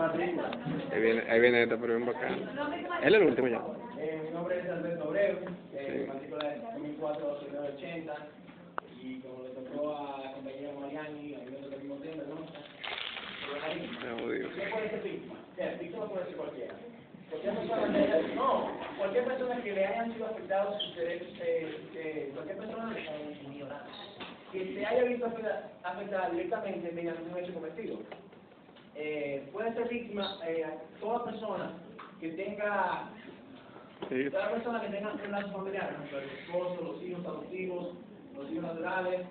Ahí viene este premio bacano. Él es el último ya. Mi nombre es Alberto Abreu, matrícula es 2004-0980, y como le tocó a la compañera Mariani, a mí me tocó el mismo tiempo, ¿no? ¿Qué puede ser víctima? Víctima puede ser cualquiera. Cualquier persona que le hayan sido afectados sus derechos, cualquier persona que se haya visto afectada directamente mediante un hecho cometido. Puede ser víctima toda persona que tenga un lazo familiar, el esposo, los hijos adoptivos, los hijos naturales,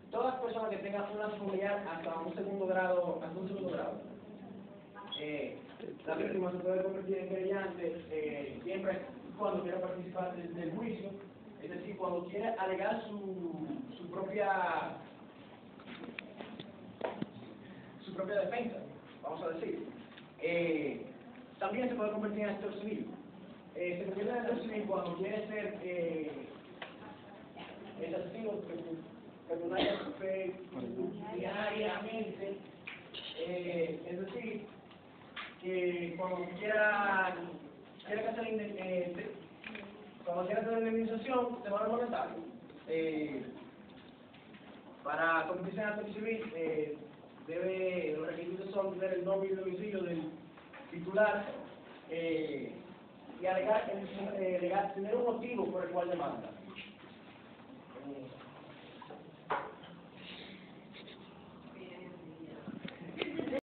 todas las personas que tengan un lazo familiar hasta un segundo grado. La víctima se puede convertir en querellante siempre cuando quiera participar del juicio, es decir, cuando quiera alegar su propia defensa, vamos a decir. También se puede convertir en actor civil. Se convierte en actor civil cuando quiere ser el asesino diariamente, es decir, que cuando quiera hacer indemnización de valor monetario, para convertirse en actor civil, los requisitos son tener el nombre y domicilio del titular y tener un motivo por el cual demanda.